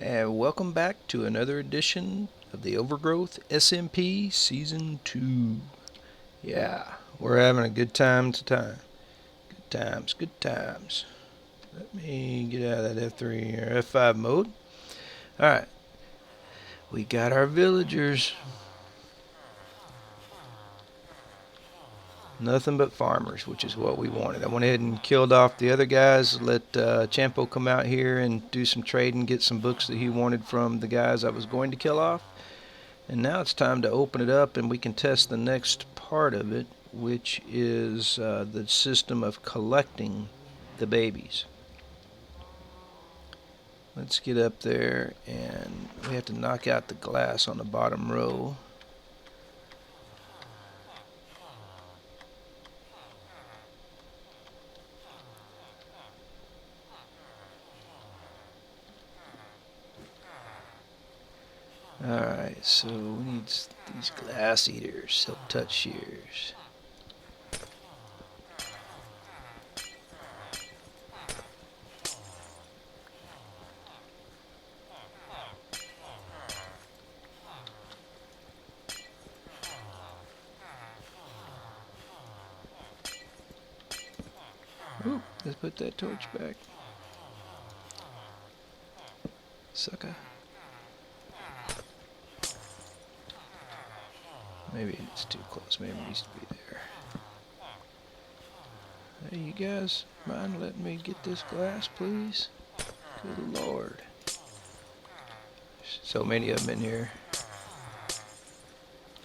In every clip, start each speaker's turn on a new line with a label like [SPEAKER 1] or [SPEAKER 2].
[SPEAKER 1] And welcome back to another edition of the Overgrowth SMP Season 2. Yeah, we're having a good time time. Good times, good times. Let me get out of that F3 or F5 mode. Alright, we got our villagers. Nothing but farmers, which is what we wanted. I went ahead and killed off the other guys, let Champo come out here and do some trading, get some books that he wanted from the guys I was going to kill off. And now it's time to open it up and we can test the next part of it, which is the system of collecting the babies. Let's get up there, and we have to knock out the glass on the bottom row. Alright, so we need these glass eaters, silk touch shears. Ooh, let's put that torch back. Sucker. Maybe it's too close. Maybe it needs to be there. Hey, you guys mind letting me get this glass, please? Good Lord. So many of them in here.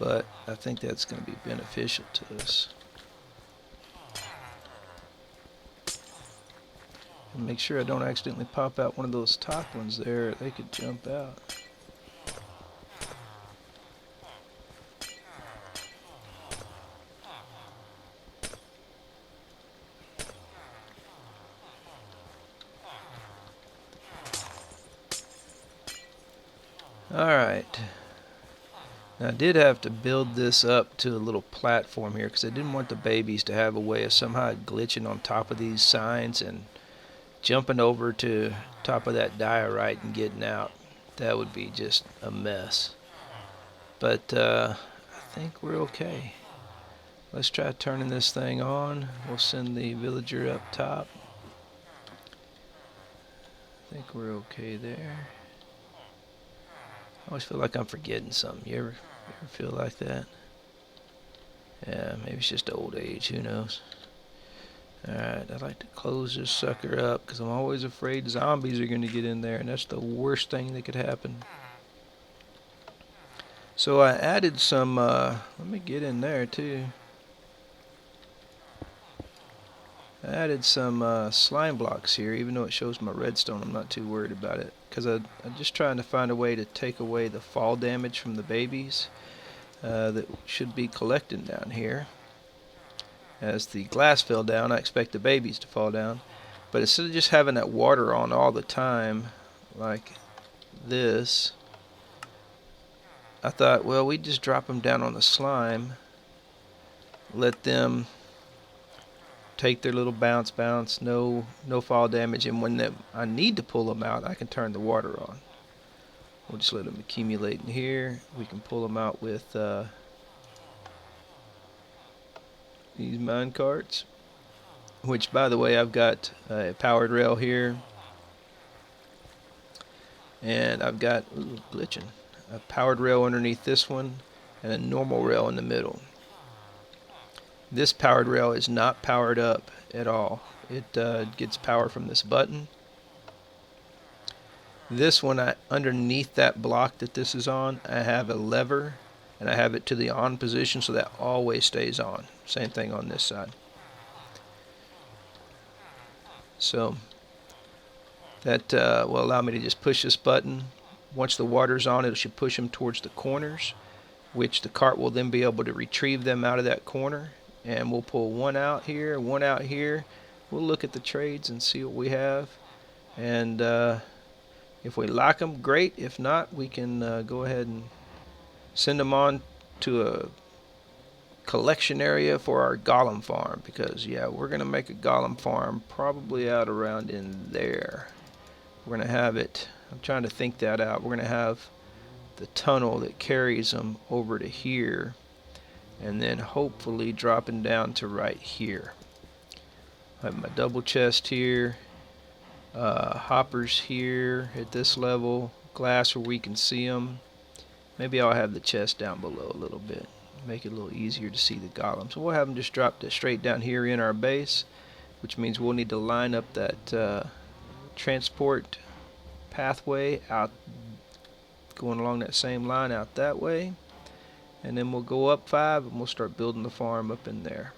[SPEAKER 1] But I think that's going to be beneficial to us. And make sure I don't accidentally pop out one of those top ones there. They could jump out. Alright. Now I did have to build this up to a little platform here because I didn't want the babies to have a way of somehow glitching on top of these signs and jumping over to top of that diorite and getting out. That would be just a mess. But I think we're okay. Let's try turning this thing on. We'll send the villager up top. I think we're okay there. I always feel like I'm forgetting something. You ever feel like that? Yeah, maybe it's just old age. Who knows? Alright, I'd like to close this sucker up because I'm always afraid zombies are going to get in there, and that's the worst thing that could happen. So I added some, let me get in there too. I added some slime blocks here, even though it shows my redstone. I'm not too worried about it because I'm just trying to find a way to take away the fall damage from the babies that should be collecting down here. As the glass fell down, I expect the babies to fall down. But instead of just having that water on all the time, like this, I thought, well, we just drop them down on the slime, let them take their little bounce, no fall damage, and when I need to pull them out, I can turn the water on. We'll just let them accumulate in here. We can pull them out with these mine carts, which, by the way, I've got a powered rail here, and I've got glitching a powered rail underneath this one and a normal rail in the middle. This powered rail is not powered up at all. It gets power from this button. This one, underneath that block that this is on, I have a lever, and I have it to the on position so that always stays on. Same thing on this side. So that will allow me to just push this button. Once the water's on, it should push them towards the corners, which the cart will then be able to retrieve them out of that corner. And we'll pull one out here, one out here. We'll look at the trades and see what we have. And if we like them, great. If not, we can go ahead and send them on to a collection area for our Golem Farm. Because, yeah, we're going to make a Golem Farm probably out around in there. We're going to have it I'm trying to think that out. We're going to have the tunnel that carries them over to here, and then hopefully dropping down to right here. I have my double chest here, hoppers here at this level, glass where we can see them. Maybe I'll have the chest down below a little bit, make it a little easier to see the golem. So we'll have them just drop that straight down here in our base, which means we'll need to line up that transport pathway out, going along that same line out that way, and then we'll go up 5 and we'll start building the farm up in there.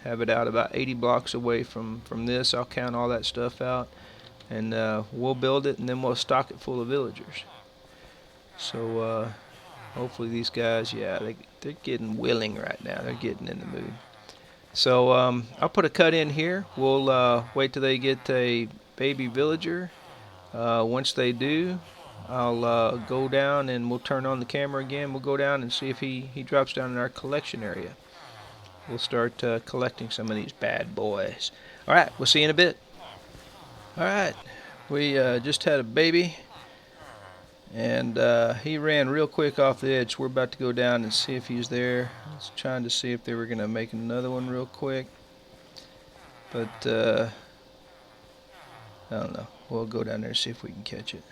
[SPEAKER 1] Have it out about 80 blocks away from this. I'll count all that stuff out, and we'll build it, and then we'll stock it full of villagers. So hopefully these guys, yeah, they're getting willing right now. They're getting in the mood. So I'll put a cut in here. We'll wait till they get a baby villager. Once they do, I'll go down and we'll turn on the camera again. We'll go down and see if he drops down in our collection area. We'll start collecting some of these bad boys. Alright, we'll see you in a bit. Alright, we just had a baby, and he ran real quick off the edge. We're about to go down and see if he's there. I was trying to see if they were going to make another one real quick, but I don't know. We'll go down there and see if we can catch it.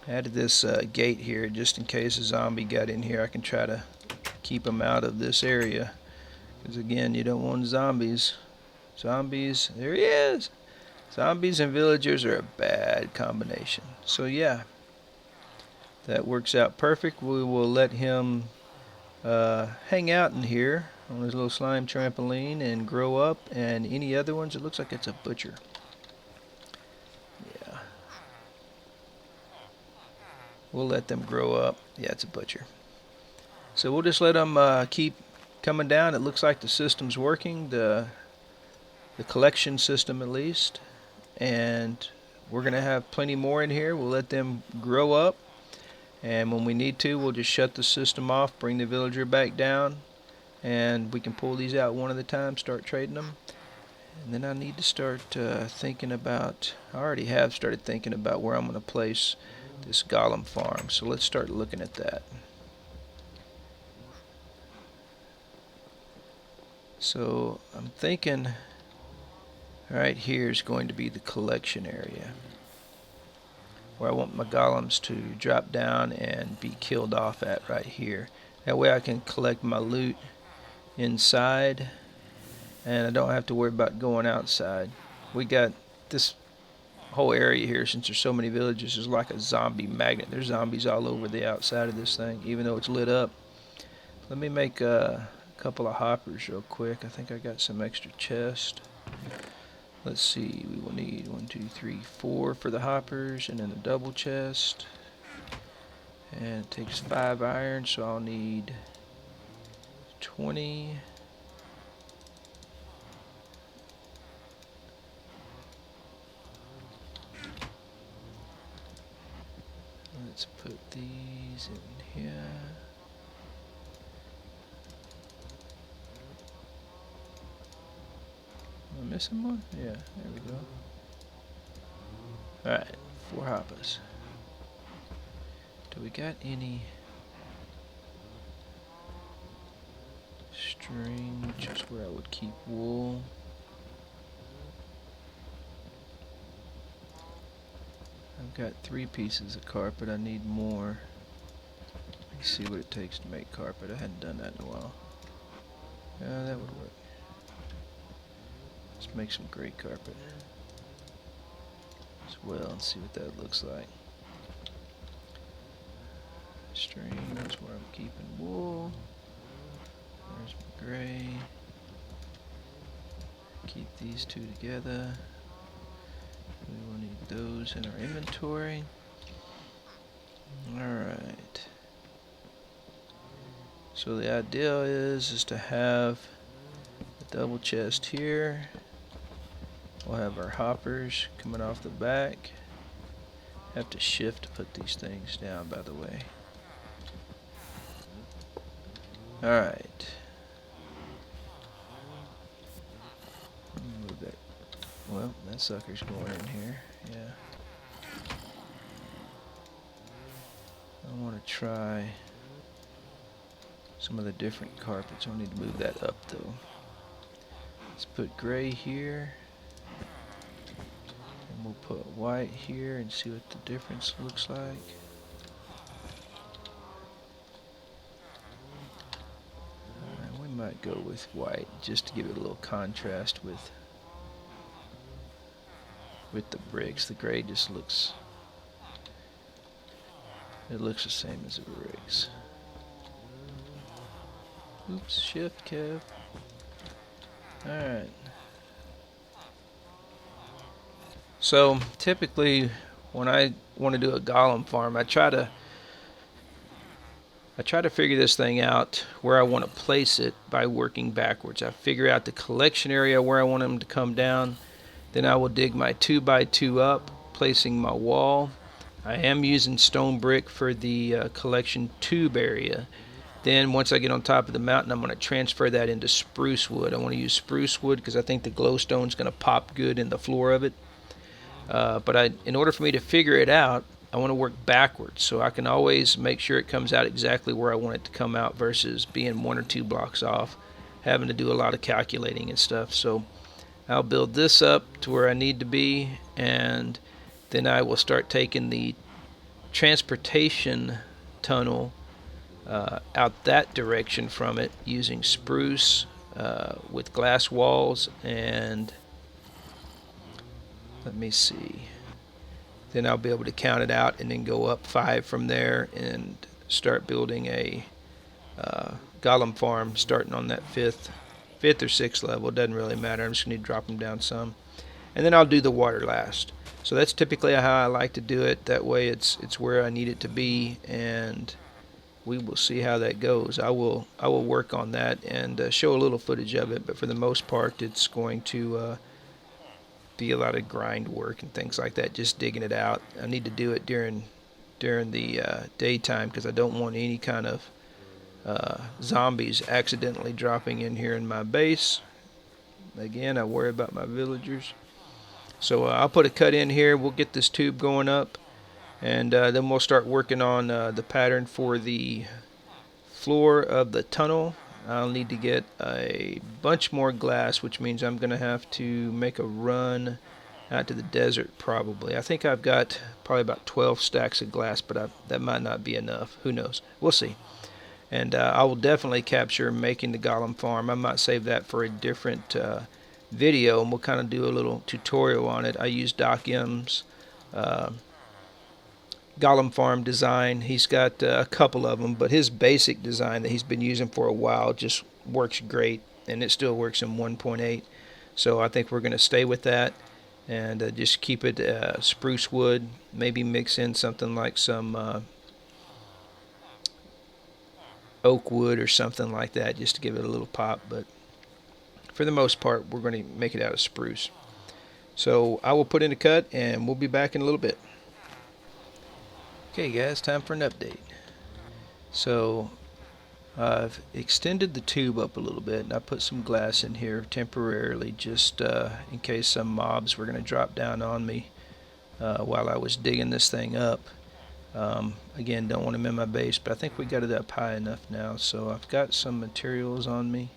[SPEAKER 1] I added this gate here just in case a zombie got in here. I can try to keep him out of this area, because again, you don't want zombies. Zombies, there he is. Zombies and villagers are a bad combination. So yeah, that works out perfect. We will let him hang out in here on his little slime trampoline and grow up, and any other ones, it looks like it's a butcher. Yeah, we'll let them grow up. Yeah, it's a butcher. So we'll just let them keep coming down. It looks like the system's working, the collection system at least, and we're gonna have plenty more in here. We'll let them grow up, and when we need to, we'll just shut the system off, bring the villager back down, and we can pull these out one at a time, start trading them. And then I need to start thinking about, I already have started thinking about where I'm going to place this Golem Farm. So let's start looking at that. So I'm thinking right here is going to be the collection area, where I want my golems to drop down and be killed off at right here. That way I can collect my loot inside, and I don't have to worry about going outside. We got this whole area here, since there's so many villages, is like a zombie magnet. There's zombies all over the outside of this thing, even though it's lit up. Let me make a couple of hoppers real quick. I think I got some extra chest. Let's see, we will need 1, 2, 3, 4 for the hoppers, and then a double chest. And it takes 5 iron, so I'll need 20. Let's put these in here. Am I missing one? Yeah, there we go. Alright, 4 hoppers. Do we got any string, which is where I would keep wool? I've got 3 pieces of carpet. I need more. Let's see what it takes to make carpet. I hadn't done that in a while. Yeah, that would work. Let's make some gray carpet as well and see what that looks like. String, that's where I'm keeping wool. There's my gray. Keep these 2 together. We will need those in our inventory. Alright. So the idea is to have a double chest here. We'll have our hoppers coming off the back. Have to shift to put these things down, by the way. Alright. Move that. Well, that sucker's going in here. Yeah. try some of the different carpets. I'll need to move that up though. Let's put gray here. And we'll put white here and see what the difference looks like. And we might go with white just to give it a little contrast with the bricks. The gray just looks, it looks the same as the bricks. Oops, shift, Kev. Alright. So typically when I want to do a golem farm, I try to figure this thing out where I want to place it by working backwards. I figure out the collection area where I want them to come down. Then I will dig my 2x2 up, placing my wall. I am using stone brick for the collection tube area. Then once I get on top of the mountain, I'm going to transfer that into spruce wood. I want to use spruce wood because I think the glowstone is going to pop good in the floor of it. But in order for me to figure it out, I want to work backwards, so I can always make sure it comes out exactly where I want it to come out versus being 1 or 2 blocks off, having to do a lot of calculating and stuff. So I'll build this up to where I need to be, and then I will start taking the transportation tunnel out that direction from it using spruce with glass walls, and let me see, then I'll be able to count it out and then go up 5 from there and start building a golem farm starting on that 5th or 6th level. It doesn't really matter, I'm just going to drop them down some, and then I'll do the water last. So that's typically how I like to do it. That way it's where I need it to be, and we will see how that goes. I will work on that and show a little footage of it, but for the most part it's going to be a lot of grind work and things like that, just digging it out. I need to do it during the daytime because I don't want any kind of zombies accidentally dropping in here in my base. Again, I worry about my villagers. So I'll put a cut in here. We'll get this tube going up, and then we'll start working on the pattern for the floor of the tunnel. I'll need to get a bunch more glass, which means I'm going to have to make a run out to the desert probably. I think I've got probably about 12 stacks of glass, but that might not be enough. Who knows? We'll see. And I will definitely capture making the golem farm. I might save that for a different video, and we'll kind of do a little tutorial on it. I use Doc M's Golem Farm design. He's got a couple of them, but his basic design that he's been using for a while just works great, and it still works in 1.8. So I think we're going to stay with that and just keep it spruce wood, maybe mix in something like some oak wood or something like that just to give it a little pop, but for the most part we're going to make it out of spruce. So I will put in a cut and we'll be back in a little bit. Okay guys, time for an update. So I've extended the tube up a little bit, and I put some glass in here temporarily just in case some mobs were going to drop down on me while I was digging this thing up. Again, don't want them in my base, but I think we got it up high enough now. So I've got some materials on me.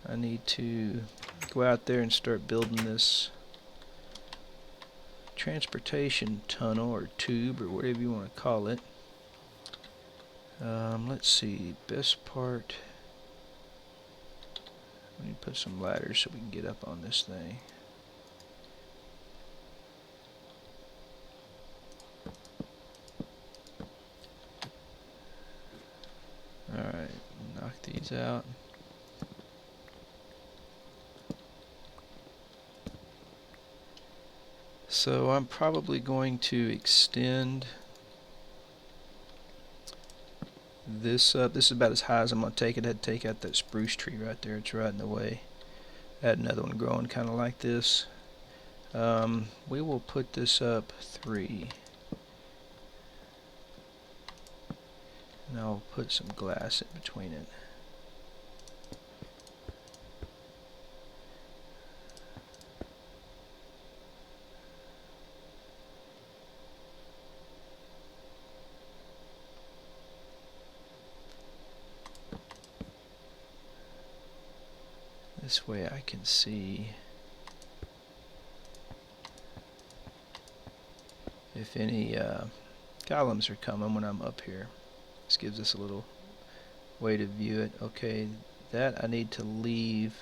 [SPEAKER 1] I need to go out there and start building this transportation tunnel or tube or whatever you want to call it. Let's see, best part, let me put some ladders so we can get up on this thing. Alright, knock these out. So I'm probably going to extend this up. This is about as high as I'm going to take it. I had to take out that spruce tree right there. It's right in the way. Add another one growing kind of like this. We will put this up 3. And I'll put some glass in between it. This way I can see if any columns are coming when I'm up here. This gives us a little way to view it. Okay, that I need to leave.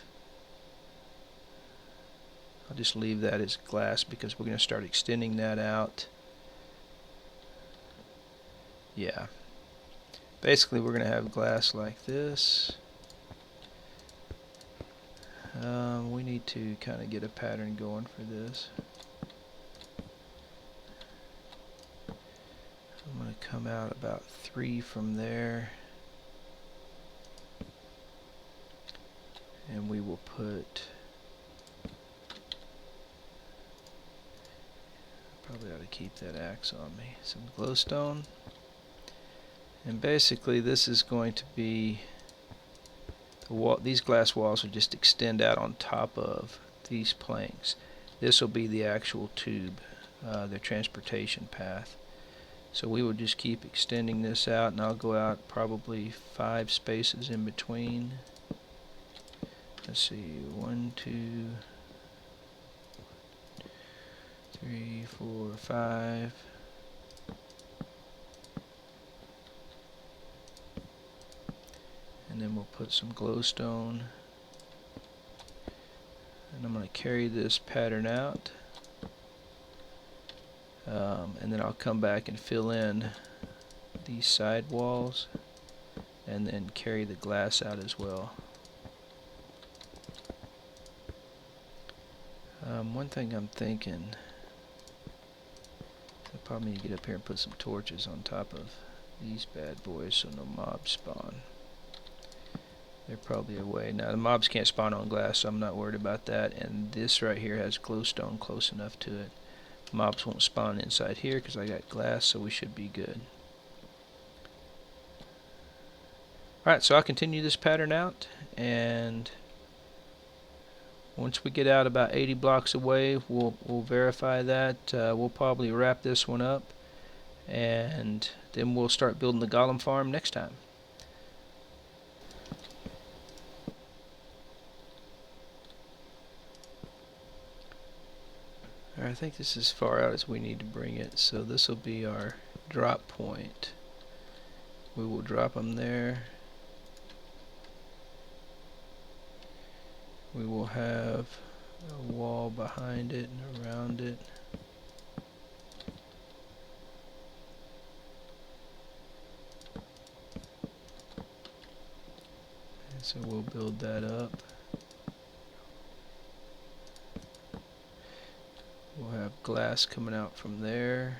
[SPEAKER 1] I'll just leave that as glass because we're going to start extending that out. Yeah. Basically, we're going to have glass like this. We need to kind of get a pattern going for this. I'm going to come out about 3 from there. And we will put, probably ought to keep that axe on me, some glowstone. And basically this is going to be the wall. These glass walls will just extend out on top of these planks. This will be the actual tube, the transportation path. So we will just keep extending this out, and I'll go out probably 5 spaces in between. Let's see, 1, 2, 3, 4, 5. And then we'll put some glowstone. And I'm going to carry this pattern out. And then I'll come back and fill in these side walls. And then carry the glass out as well. One thing I'm thinking, I probably need to get up here and put some torches on top of these bad boys so no mobs spawn. They're probably away. Now the mobs can't spawn on glass, so I'm not worried about that. And this right here has glowstone close enough to it. Mobs won't spawn inside here because I got glass, so we should be good. Alright, so I'll continue this pattern out, and once we get out about 80 blocks away, we'll verify that. We'll probably wrap this one up, and then we'll start building the Golem Farm next time. Alright, I think this is as far out as we need to bring it, so this will be our drop point. We will drop them there. We will have a wall behind it and around it. And so we'll build that up. We'll have glass coming out from there.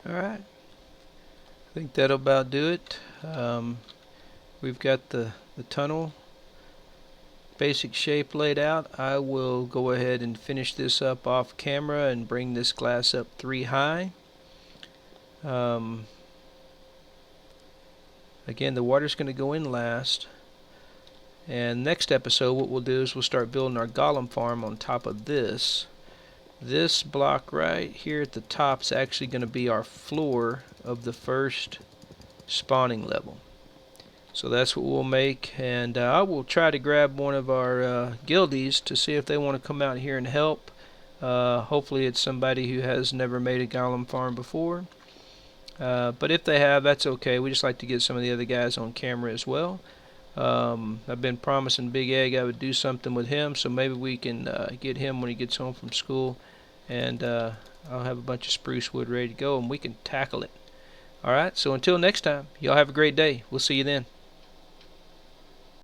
[SPEAKER 1] Alright, I think that'll about do it. We've got the tunnel basic shape laid out. I will go ahead and finish this up off camera and bring this glass up 3 high. Again, the water's going to go in last. And next episode what we'll do is we'll start building our Golem Farm on top of this. This block right here at the top is actually going to be our floor of the first spawning level. So that's what we'll make, and I will try to grab one of our guildies to see if they want to come out here and help. Hopefully it's somebody who has never made a Golem Farm before. But if they have, that's okay. We just like to get some of the other guys on camera as well. I've been promising Big Egg I would do something with him, so maybe we can get him when he gets home from school, and I'll have a bunch of spruce wood ready to go and we can tackle it. Alright, so until next time, y'all have a great day. We'll see you then.